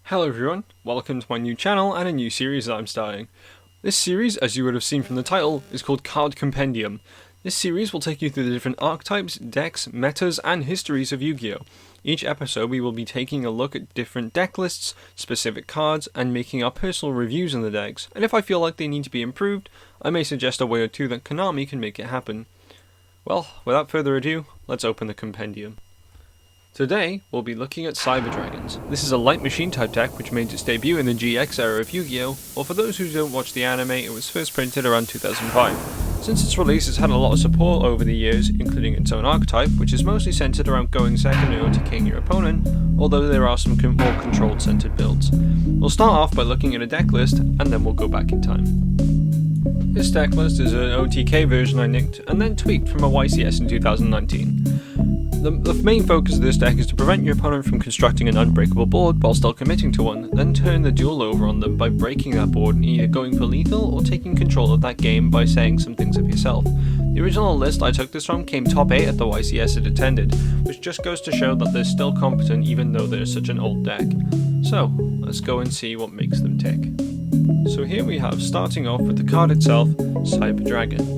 Hello everyone, welcome to my new channel and a new series that I'm starting. This series, as you would have seen from the title, is called Card Compendium. This series will take you through the different archetypes, decks, metas, and histories of Yu-Gi-Oh! Each episode we will be taking a look at different deck lists, specific cards, and making our personal reviews on the decks, and if I feel like they need to be improved, I may suggest a way or two that Konami can make it happen. Well, without further ado, let's open the compendium. Today, we'll be looking at Cyber Dragons. This is a light machine type deck which made its debut in the GX era of Yu-Gi-Oh! Or for those who don't watch the anime, it was first printed around 2005. Since its release, it's had a lot of support over the years, including its own archetype, which is mostly centered around going second or OTKing your opponent, although there are some more controlled centered builds. We'll start off by looking at a deck list, and then we'll go back in time. This deck list is an OTK version I nicked, and then tweaked from a YCS in 2019. The main focus of this deck is to prevent your opponent from constructing an unbreakable board while still committing to one, then turn the duel over on them by breaking that board and either going for lethal or taking control of that game by saying some things of yourself. The original list I took this from came top 8 at the YCS it attended, which just goes to show that they're still competent even though they're such an old deck. So, let's go and see what makes them tick. So here we have, starting off with the card itself, Cyber Dragon.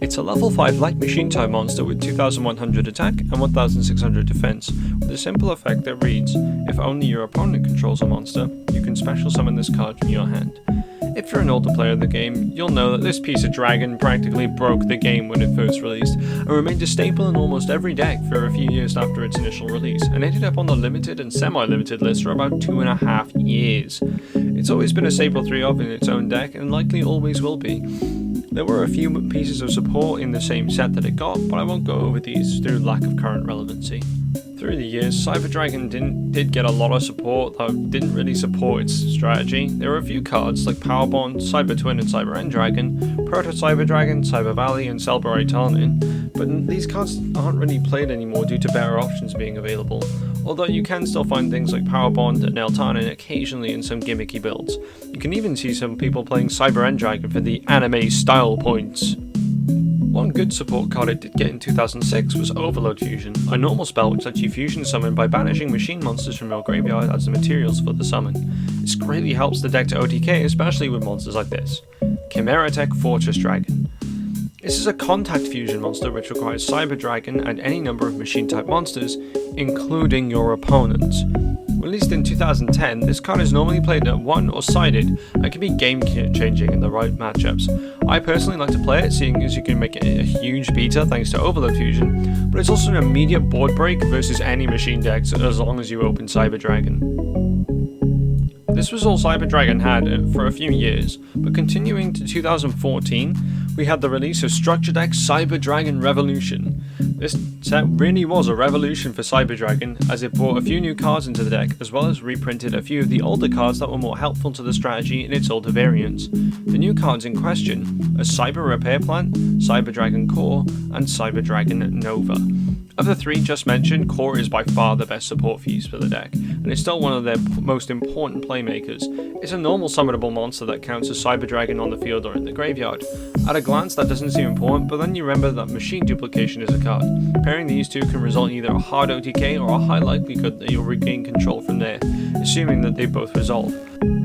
It's a level 5 light machine type monster with 2100 attack and 1600 defense, with a simple effect that reads, if only your opponent controls a monster, you can special summon this card from your hand. If you're an older player of the game, you'll know that this piece of dragon practically broke the game when it first released, and remained a staple in almost every deck for a few years after its initial release, and ended up on the limited and semi-limited list for about 2.5 years. It's always been a staple 3-of in its own deck, and likely always will be. There were a few pieces of support in the same set that it got, but I won't go over these through lack of current relevancy. Through the years, Cyber Dragon did get a lot of support, though didn't really support its strategy. There were a few cards like Power Bond, Cyber Twin and Cyber End Dragon, Proto Cyber Dragon, Cyber Valley and Celebrate Tarnin, but these cards aren't really played anymore due to better options being available, although you can still find things like Power Bond and El Tarnin occasionally in some gimmicky builds. You can even see some people playing Cyber End Dragon for the anime style points. One good support card it did get in 2006 was Overload Fusion, a normal spell which lets you fusion summon by banishing machine monsters from your graveyard as the materials for the summon. This greatly helps the deck to OTK, especially with monsters like this. CHIMERATECH Fortress Dragon. This is a contact fusion monster which requires Cyber Dragon and any number of machine type monsters, including your opponents. Released in 2010, this card is normally played at 1 or sided and can be game changing in the right matchups. I personally like to play it, seeing as you can make it a huge beater thanks to Overload Fusion, but it's also an immediate board break versus any machine decks as long as you open Cyber Dragon. This was all Cyber Dragon had for a few years, but continuing to 2014, we had the release of Structure Deck Cyber Dragon Revolution. This set really was a revolution for Cyber Dragon, as it brought a few new cards into the deck, as well as reprinted a few of the older cards that were more helpful to the strategy in its older variants. The new cards in question are Cyber Repair Plant, Cyber Dragon Core, and Cyber Dragon Nova. Of the three just mentioned, Core is by far the best support piece for the deck, and it's still one of their most important playmakers. It's a normal summonable monster that counts as Cyber Dragon on the field or in the graveyard. At a glance that doesn't seem important, but then you remember that machine duplication is a card. Pairing these two can result in either a hard OTK or a high likelihood that you'll regain control from there, assuming that they both resolve.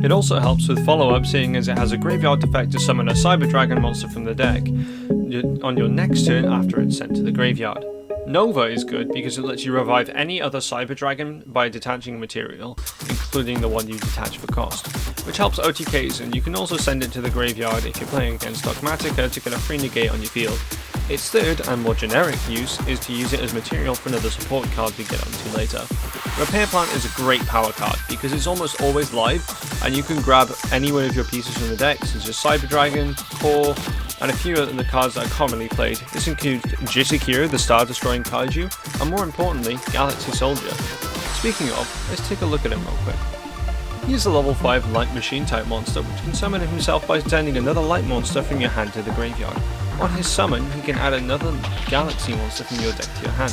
It also helps with follow-up, seeing as it has a graveyard effect to summon a Cyber Dragon monster from the deck on your next turn after it's sent to the graveyard. Nova is good because it lets you revive any other Cyber Dragon by detaching a material, including the one you detach for cost, which helps OTKs, and you can also send it to the graveyard if you're playing against Dogmatica to get a free negate on your field. Its third and more generic use is to use it as material for another support card we get onto later. Repair Plant is a great power card because it's almost always live, and you can grab any one of your pieces from the deck, such as Cyber Dragon, Core, and a few of the cards that are commonly played. This includes Jisekiro, the star-destroying kaiju, and more importantly, Galaxy Soldier. Speaking of, let's take a look at him real quick. He is a level 5 light machine type monster which can summon himself by sending another light monster from your hand to the graveyard. On his summon, he can add another galaxy monster from your deck to your hand.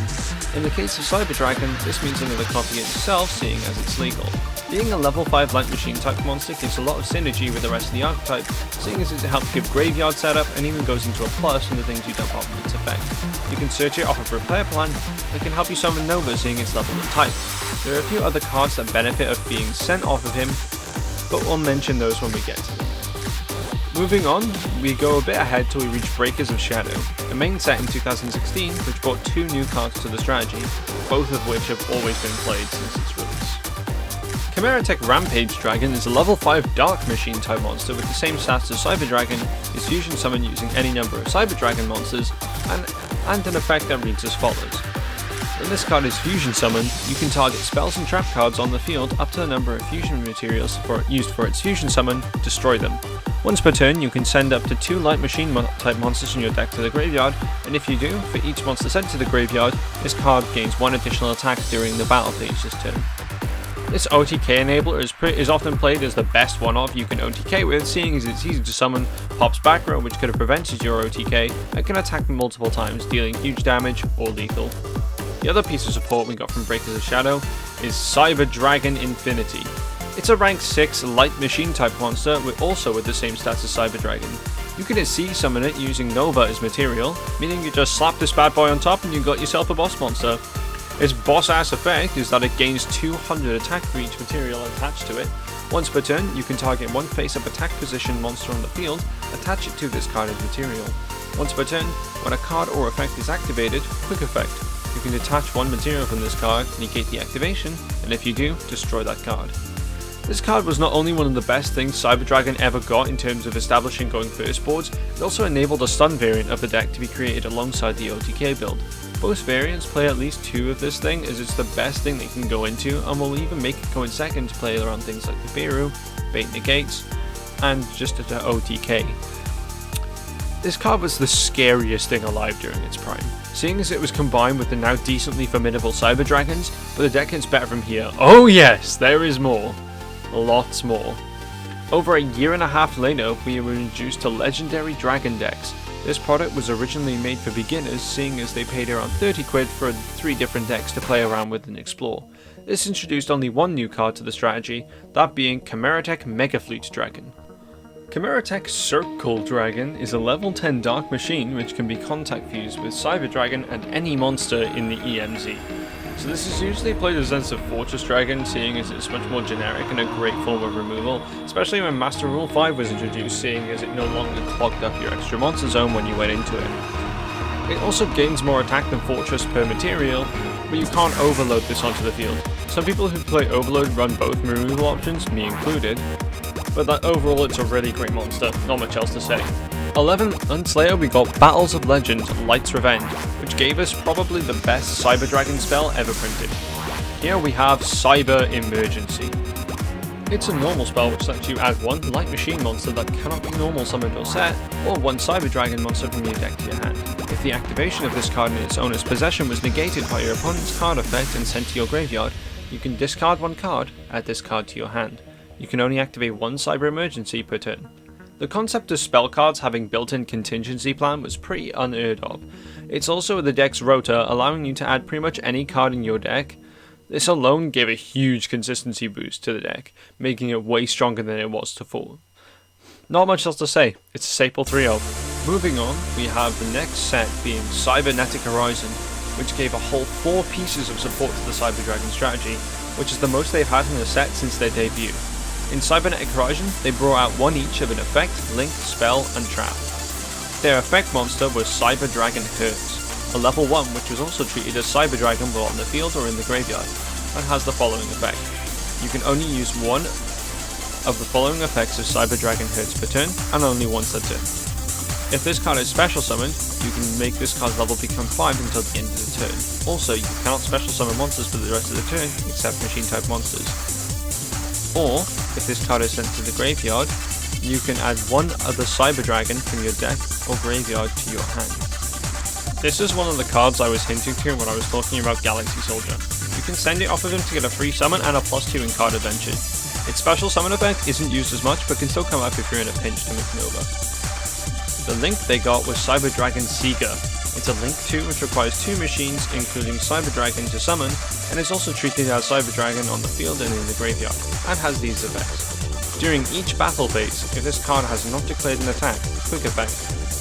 In the case of Cyber Dragon, this means another copy itself, seeing as it's legal. Being a level 5 light machine type monster gives a lot of synergy with the rest of the archetype, seeing as it helps give graveyard setup and even goes into a plus in the things you dump off of its effect. You can search it off of Repair Plan, that can help you summon Nova, seeing its level and type. There are a few other cards that benefit of being sent off of him, but we'll mention those when we get to them. Moving on, we go a bit ahead till we reach Breakers of Shadow, a main set in 2016 which brought 2 new cards to the strategy, both of which have always been played since its release. CAMERATECH Rampage Dragon is a level 5 Dark Machine type monster with the same stats as Cyber Dragon, is fusion summoned using any number of Cyber Dragon monsters, and an effect that reads as follows. When this card is fusion summoned, you can target spells and trap cards on the field up to the number of fusion materials used for its fusion summon, destroy them. Once per turn, you can send up to 2 light machine type monsters in your deck to the graveyard, and if you do, for each monster sent to the graveyard, this card gains 1 additional attack during the battle phase this turn. This OTK enabler is often played as the best one-off you can OTK with, seeing as it's easy to summon, pops back row which could have prevented your OTK, and can attack multiple times, dealing huge damage or lethal. The other piece of support we got from Breakers of Shadow is Cyber Dragon Infinity. It's a rank 6 light machine type monster also with the same stats as Cyber Dragon. You can C summon it using Nova as material, meaning you just slap this bad boy on top and you got yourself a boss monster. Its boss ass effect is that it gains 200 attack for each material attached to it. Once per turn, you can target 1 face-up attack position monster on the field, attach it to this card as material. Once per turn, when a card or effect is activated, quick effect. You can detach 1 material from this card, negate the activation, and if you do, destroy that card. This card was not only one of the best things Cyber Dragon ever got in terms of establishing going first boards, it also enabled a stun variant of the deck to be created alongside the OTK build. Both variants play at least 2 of this thing, as it's the best thing they can go into, and will even make it go in second to play around things like the Beru, Bait Negates, and just at the OTK. This card was the scariest thing alive during its prime, seeing as it was combined with the now decently formidable Cyber Dragons, but the deck gets better from here. Oh yes, there is more. Lots more. Over a year and a half later, we were introduced to Legendary Dragon decks. This product was originally made for beginners, seeing as they paid around 30 quid for 3 different decks to play around with and explore. This introduced only 1 new card to the strategy, that being CHIMERATECH MEGAFLEET Dragon. CHIMERATECH Circle Dragon is a level 10 Dark Machine which can be contact fused with Cyber Dragon and any monster in the EMZ. So this is usually played as a Fortress Dragon, seeing as it's much more generic and a great form of removal, especially when Master Rule 5 was introduced, seeing as it no longer clogged up your extra monster zone when you went into it. It also gains more attack than Fortress per material, but you can't overload this onto the field. Some people who play Overload run both removal options, me included, but that overall it's a really great monster, not much else to say. 11th on Slayer we got Battles of Legend Light's Revenge, which gave us probably the best Cyber Dragon spell ever printed. Here we have Cyber Emergency. It's a normal spell which lets you add 1 light machine monster that cannot be normal summoned or set, or 1 Cyber Dragon monster from your deck to your hand. If the activation of this card in its owner's possession was negated by your opponent's card effect and sent to your graveyard, you can discard 1 card, add this card to your hand. You can only activate 1 Cyber Emergency per turn. The concept of spell cards having built-in contingency plan was pretty unheard of. It's also the deck's rota, allowing you to add pretty much any card in your deck. This alone gave a huge consistency boost to the deck, making it way stronger than it was before. Not much else to say, it's a staple 3-0. Moving on, we have the next set being Cybernetic Horizon, which gave a whole 4 pieces of support to the Cyber Dragon strategy, which is the most they've had in a set since their debut. In Cybernetic Horizon, they brought out 1 each of an effect, link, spell, and trap. Their effect monster was Cyber Dragon HERZ, a level 1 which was also treated as Cyber Dragon while on the field or in the graveyard, and has the following effect. You can only use 1 of the following effects of Cyber Dragon HERZ per turn, and only once a turn. If this card is special summoned, you can make this card's level become 5 until the end of the turn. Also, you cannot special summon monsters for the rest of the turn, except machine type monsters. Or, if this card is sent to the graveyard, you can add 1 other Cyber Dragon from your deck or graveyard to your hand. This is one of the cards I was hinting to when I was talking about Galaxy Soldier. You can send it off of him to get a free summon and a +2 in card adventure. Its special summon effect isn't used as much, but can still come up if you're in a pinch to make Nova. The link they got was Cyber Dragon SIEGERE. It's a link 2 which requires 2 machines including Cyber Dragon to summon, and is also treated as Cyber Dragon on the field and in the graveyard, and has these effects. During each battle phase, if this card has not declared an attack, quick effect,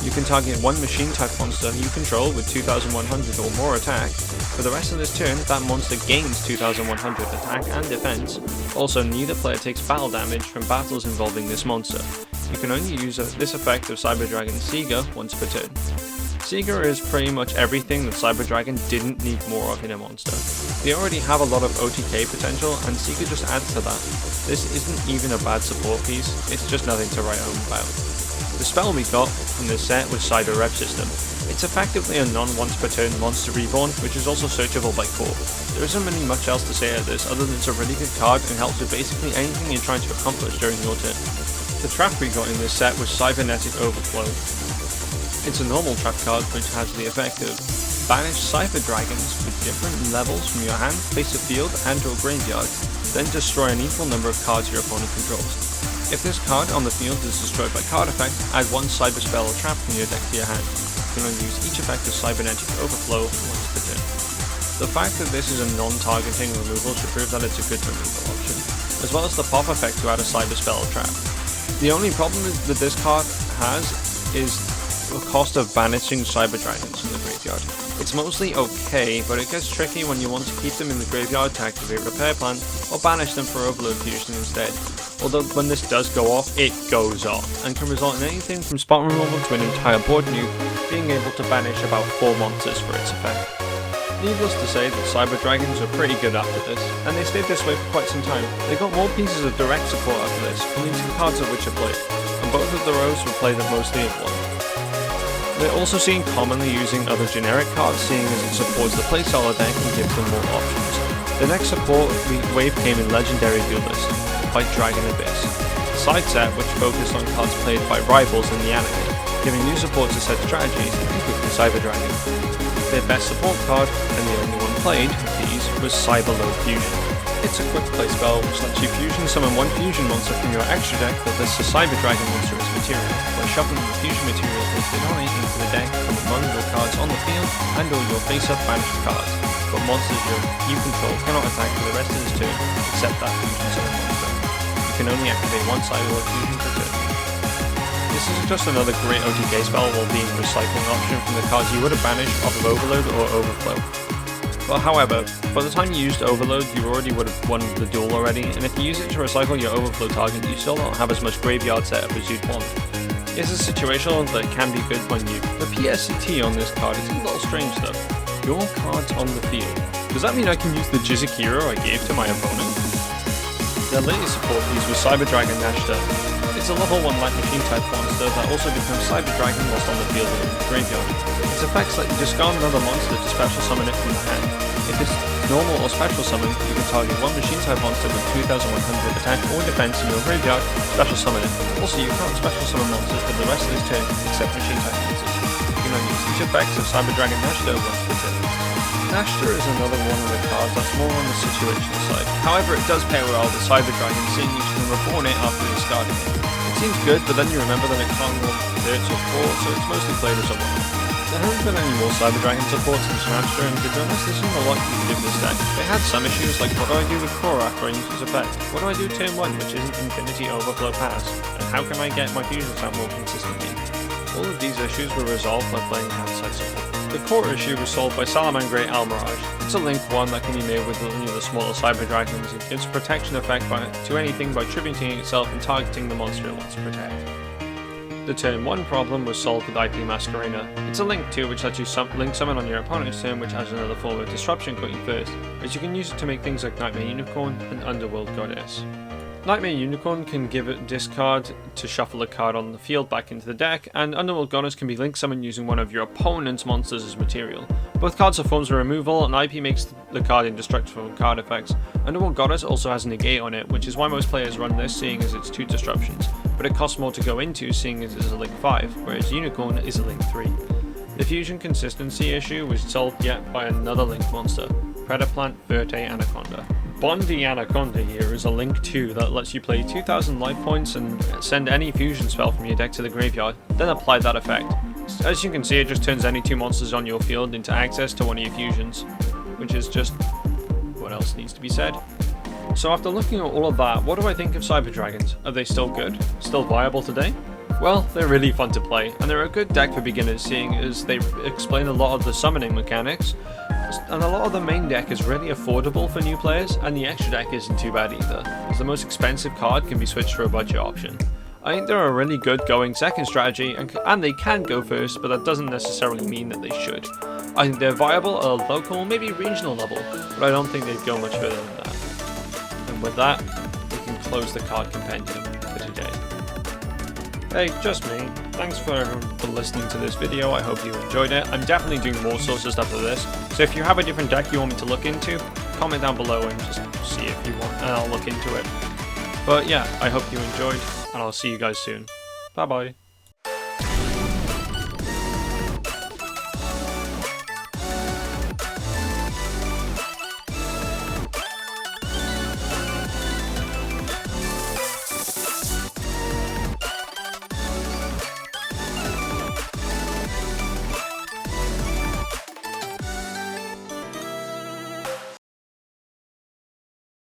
you can target one machine type monster you control with 2100 or more attack. For the rest of this turn, that monster gains 2100 attack and defense. Also, neither player takes battle damage from battles involving this monster. You can only use this effect of Cyber Dragon SIEGERE once per turn. SIEGERE is pretty much everything that Cyber Dragon didn't need more of in a monster. They already have a lot of OTK potential, and SIEGERE just adds to that. This isn't even a bad support piece, it's just nothing to write home about. The spell we got from this set was REVSYSTEM. It's effectively a non-once per turn monster reborn, which is also searchable by core. There isn't really much else to say at this other than it's a really good card and helps with basically anything you're trying to accomplish during your turn. The trap we got in this set was Cybernetic Overflow. It's a normal trap card which has the effect of banish Cyber Dragons with different levels from your hand, face of field and or graveyard, then destroy an equal number of cards your opponent controls. If this card on the field is destroyed by card effect, add one Cyber Spell or trap from your deck to your hand. You can only use each effect of Cybernetic Overflow once per turn. The fact that this is a non-targeting removal should prove that it's a good removal option, as well as the pop effect to add a Cyber Spell or trap. The only problem that this card has is the cost of banishing Cyber Dragons from the graveyard. It's mostly okay, but it gets tricky when you want to keep them in the graveyard to activate Repair Plan, or banish them for Overload Fusion instead. Although when this does go off, it goes off, and can result in anything from spot removal to an entire board nuke, being able to banish about 4 monsters for its effect. Needless to say that Cyber Dragons are pretty good after this, and they stayed this way for quite some time. They got more pieces of direct support after this, only 2 cards of which are played, and both of the rows were played at mostly of 1. They're also seen commonly using other generic cards, seeing as it supports the placeholder deck and gives them more options. The next support wave came in Legendary Duelist, by Dragon Abyss, a side set which focused on cards played by rivals in the anime, giving new support to said strategies, including Cyber Dragon. Their best support card, and the only one played of these, was CYBERLOAD Fusion. It's a quick play spell which lets you fusion summon one fusion monster from your extra deck that lists a Cyber Dragon monster as material, by shuffling the fusion material listed on it into the deck from among your cards on the field and or your face-up banished cards, but monsters you control cannot attack for the rest of this turn except that fusion summon monster. You can only activate one CYBERLOAD Fusion per turn. This is just another great OTK spell while being a recycling option from the cards you would have banished off of Overload or Overflow. But however, by the time you used Overload, you already would have won the duel already, and if you use it to recycle your Overflow target, you still don't have as much graveyard setup as you'd want. It's a situational that can be good when you... The PSCT on this card is a little strange though. Your cards on the field. Does that mean I can use the Jizukiro I gave to my opponent? Their latest support piece was Cyber Dragon NACHSTER. It's a level 1 light machine type monster that also becomes Cyber Dragon whilst on the field or in the graveyard. Its effects let you discard another monster to special summon it from the hand. If it's normal or special summon, you can target one machine type monster with 2100 attack or defense in your graveyard, special summon it. Also, you can't special summon monsters for the rest of this turn except machine type monsters. You can only use each effects of Cyber Dragon NACHSTER once per turn. NACHSTER is another one of the cards that's more on the situational side. However, it does pair well with Cyber Dragon, seeing you can reborn it after discarding it. It seems good, but then you remember that it can't roll 30 or 4, so it's mostly played as a 1. There haven't been any more Cyber Dragon support since NACHSTER, and to be honest, there isn't a lot you can do with this deck. They had some issues like what do I do with Core after I use this effect? What do I do turn 1 which isn't Infinity Overflow Pass? And how can I get my fusions out more consistently? All of these issues were resolved by playing outside support. The core issue was solved by Salamangreat Almirage. It's a link 1 that can be made with only the smaller Cyber Dragons. It gives protection effect to anything by tributing itself and targeting the monster it wants to protect. The turn 1 problem was solved with IP Masquerena. It's a link 2 which lets you link summon on your opponent's turn, which adds another form of disruption cutting first, but you can use it to make things like Nightmare Unicorn and Underworld Goddess. Nightmare Unicorn can give it discard to shuffle a card on the field back into the deck, and Underworld Goddess can be link summoned using one of your opponent's monsters as material. Both cards are forms of removal, and IP makes the card indestructible from card effects. Underworld Goddess also has a negate on it, which is why most players run this, seeing as it's 2 disruptions, but it costs more to go into, seeing as it's a link 5, whereas Unicorn is a link 3. The fusion consistency issue was solved yet by another link monster, Predaplant Verte Anaconda. Bondi Anaconda here is a link 2 that lets you play 2000 life points and send any fusion spell from your deck to the graveyard, then apply that effect. As you can see, it just turns any 2 monsters on your field into access to one of your fusions, which is just what else needs to be said. So after looking at all of that, what do I think of Cyber Dragons? Are they still good? Still viable today? Well, they're really fun to play, and they're a good deck for beginners seeing as they explain a lot of the summoning mechanics, and a lot of the main deck is really affordable for new players, and the extra deck isn't too bad either, as the most expensive card can be switched for a budget option. I think they're a really good going second strategy, and they can go first, but that doesn't necessarily mean that they should. I think they're viable at a local, maybe regional level, but I don't think they'd go much further than that. And with that, we can close the card compendium for today. Hey, just me. Thanks for everyone for listening to this video, I hope you enjoyed it. I'm definitely doing more sorts of stuff for this, so if you have a different deck you want me to look into, comment down below and just see if you want, and I'll look into it. But yeah, I hope you enjoyed, and I'll see you guys soon. Bye bye.